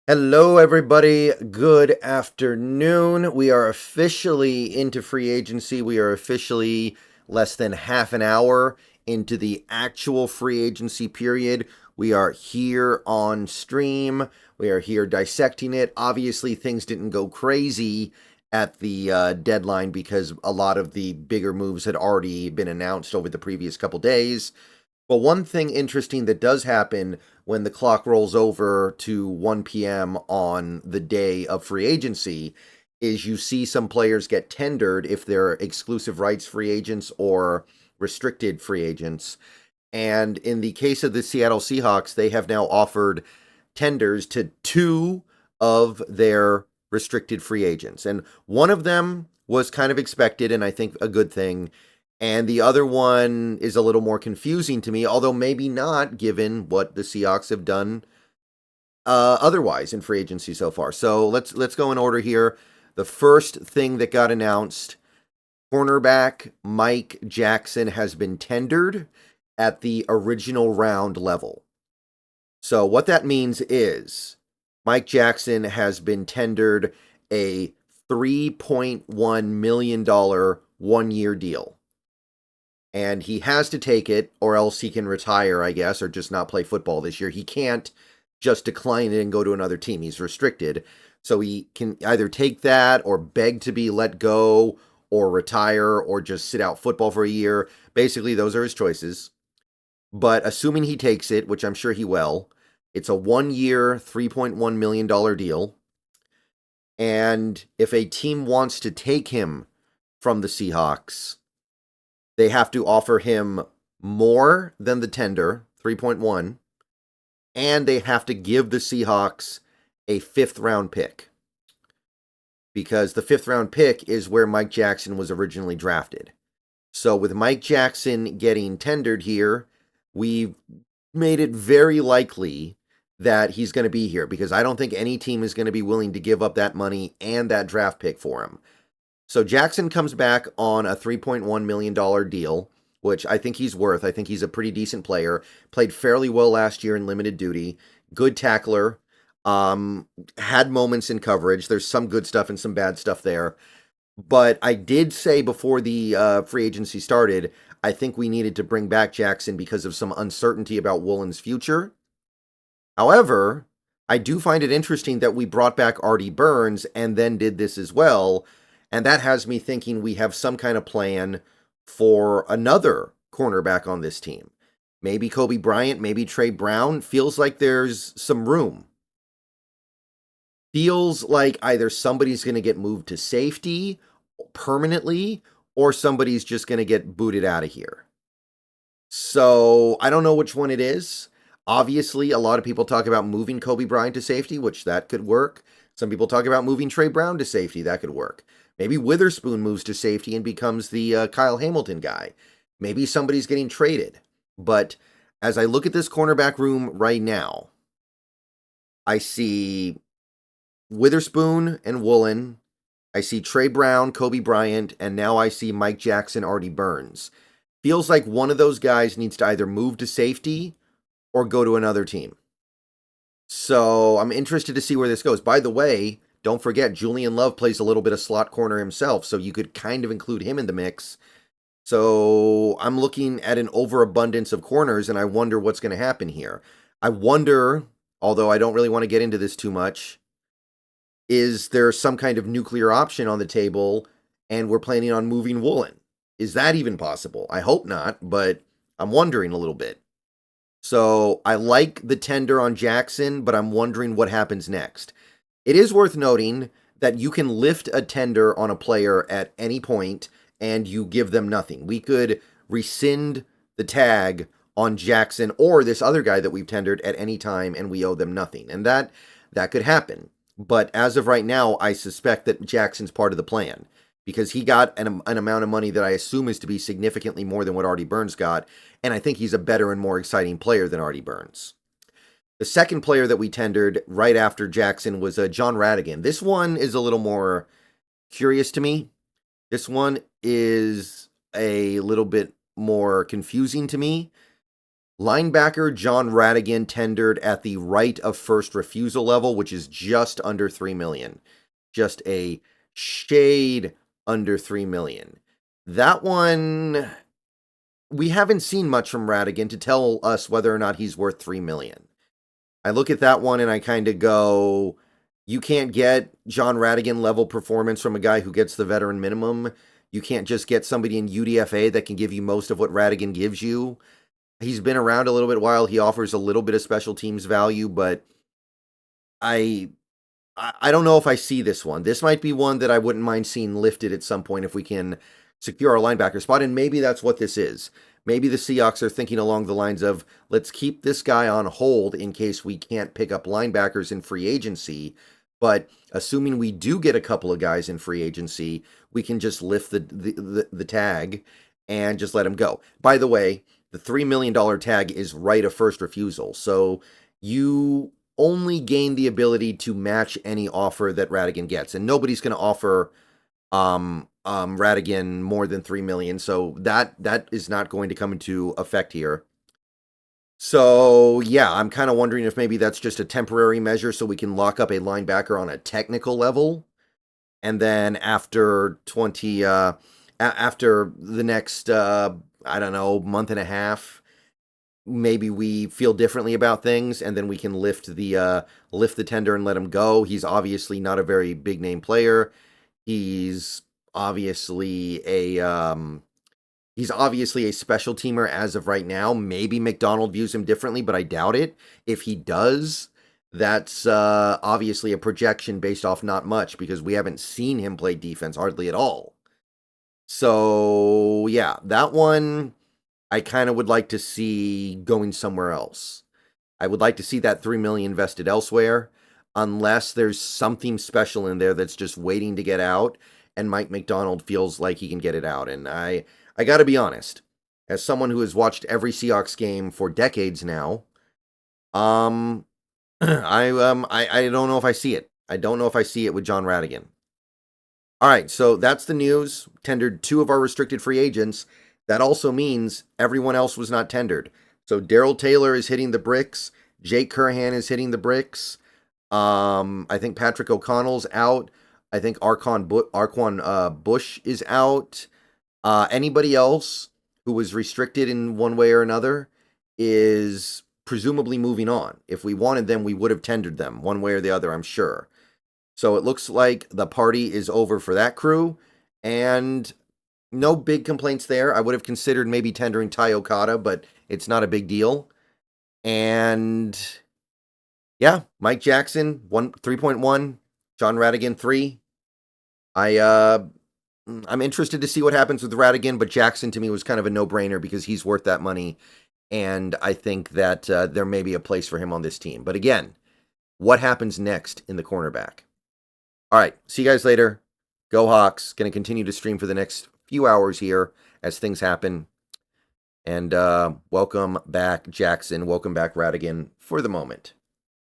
Hello, everybody. Good afternoon. We are officially into free agency. We are officially less than half an hour into the actual free agency period. We are here on stream. We are here dissecting it. Obviously, things didn't go crazy at the deadline because a lot of the bigger moves had already been announced over the previous couple days. But one thing interesting that does happen when the clock rolls over to 1 p.m. on the day of free agency is you see some players get tendered if they're exclusive rights free agents or restricted free agents. And in the case of the Seattle Seahawks, they have now offered tenders to two of their restricted free agents. And one of them was kind of expected and I think a good thing. And the other one is a little more confusing to me, although maybe not given what the Seahawks have done otherwise in free agency so far. So let's go in order here. The first thing that got announced, cornerback Mike Jackson has been tendered at the original round level. So what that means is Mike Jackson has been tendered a $3.1 million 1-year deal. And he has to take it, or else he can retire, I guess, or just not play football this year. He can't just decline it and go to another team. He's restricted. So he can either take that or beg to be let go or retire or just sit out football for a year. Basically, those are his choices. But assuming he takes it, which I'm sure he will, it's a 1-year, $3.1 million deal. And if a team wants to take him from the Seahawks, they have to offer him more than the tender, 3.1, and they have to give the Seahawks a 5th-round pick. Because the 5th-round pick is where Mike Jackson was originally drafted. So with Mike Jackson getting tendered here, we've made it very likely that he's going to be here because I don't think any team is going to be willing to give up that money and that draft pick for him. So Jackson comes back on a $3.1 million deal, which I think he's worth. I think he's a pretty decent player. Played fairly well last year in limited duty. Good tackler. Had moments in coverage. There's some good stuff and some bad stuff there. But I did say before the free agency started, I think we needed to bring back Jackson because of some uncertainty about Woolen's future. However, I do find it interesting that we brought back Artie Burns and then did this as well. And that has me thinking we have some kind of plan for another cornerback on this team. Maybe Kobe Bryant, maybe Trey Brown. Feels like there's some room. Feels like either somebody's going to get moved to safety permanently or somebody's just going to get booted out of here. So I don't know which one it is. Obviously, a lot of people talk about moving Kobe Bryant to safety, which that could work. Some people talk about moving Trey Brown to safety. That could work. Maybe Witherspoon moves to safety and becomes the Kyle Hamilton guy. Maybe somebody's getting traded. But as I look at this cornerback room right now, I see Witherspoon and Woolen. I see Trey Brown, Kobe Bryant, and now I see Mike Jackson, Artie Burns. Feels like one of those guys needs to either move to safety or go to another team. So I'm interested to see where this goes. By the way, don't forget, Julian Love plays a little bit of slot corner himself, so you could kind of include him in the mix. So I'm looking at an overabundance of corners, and I wonder what's going to happen here. I wonder, although I don't really want to get into this too much, is there some kind of nuclear option on the table, and we're planning on moving Woolen? Is that even possible? I hope not, but I'm wondering a little bit. So I like the tender on Jackson, but I'm wondering what happens next. It is worth noting that you can lift a tender on a player at any point and you give them nothing. We could rescind the tag on Jackson or this other guy that we've tendered at any time and we owe them nothing. And that could happen. But as of right now, I suspect that Jackson's part of the plan because he got an amount of money that I assume is to be significantly more than what Artie Burns got, and I think he's a better and more exciting player than Artie Burns. The second player that we tendered right after Jackson was Jon Rhattigan. This one is a little more curious to me. This one is a little bit more confusing to me. Linebacker Jon Rhattigan tendered at the right of first refusal level, which is just under 3 million. Just a shade under 3 million. That one, we haven't seen much from Rhattigan to tell us whether or not he's worth 3 million. I look at that one and I kind of go, you can't get Jon Rhattigan level performance from a guy who gets the veteran minimum. You can't just get somebody in UDFA that can give you most of what Rhattigan gives you. He's been around a little bit while. He offers a little bit of special teams value, but I don't know if I see this one. This might be one that I wouldn't mind seeing lifted at some point if we can secure our linebacker spot, and maybe that's what this is. Maybe the Seahawks are thinking along the lines of, let's keep this guy on hold in case we can't pick up linebackers in free agency, but assuming we do get a couple of guys in free agency, we can just lift the tag and just let him go. By the way, the $3 million tag is right of first refusal, so you only gain the ability to match any offer that Rhattigan gets, and nobody's going to offer Rhattigan more than 3 million, so that is not going to come into effect here. So yeah, I'm kind of wondering if maybe that's just a temporary measure so we can lock up a linebacker on a technical level, and then after after the next I don't know, month and a half, maybe we feel differently about things, and then we can lift the tender and let him go. He's obviously not a very big name player. He's obviously a special teamer as of right now. Maybe McDonald views him differently, but I doubt it. If he does, that's obviously a projection based off not much, because we haven't seen him play defense hardly at all. So yeah, that one I kind of would like to see going somewhere else. I would like to see that 3 million invested elsewhere, unless there's something special in there that's just waiting to get out, and Mike McDonald feels like he can get it out. And I got to be honest, as someone who has watched every Seahawks game for decades now, I don't know if I see it. I don't know if I see it with Jon Rhattigan. All right, so that's the news. Tendered 2 of our restricted free agents. That also means everyone else was not tendered. So Daryl Taylor is hitting the bricks. Jake Curhan is hitting the bricks. I think Patrick O'Connell's out. I think Arquan Bush is out. Anybody else who was restricted in one way or another is presumably moving on. If we wanted them, we would have tendered them one way or the other, I'm sure. So it looks like the party is over for that crew, and no big complaints there. I would have considered maybe tendering Ty Okada, but it's not a big deal. And yeah, Mike Jackson 3.1, Jon Rhattigan 3. I'm interested to see what happens with Rhattigan, but Jackson to me was kind of a no-brainer because he's worth that money, and I think that there may be a place for him on this team. But again, what happens next in the cornerback? All right, see you guys later. Go Hawks. Going to continue to stream for the next few hours here as things happen. And welcome back, Jackson. Welcome back, Rhattigan, for the moment.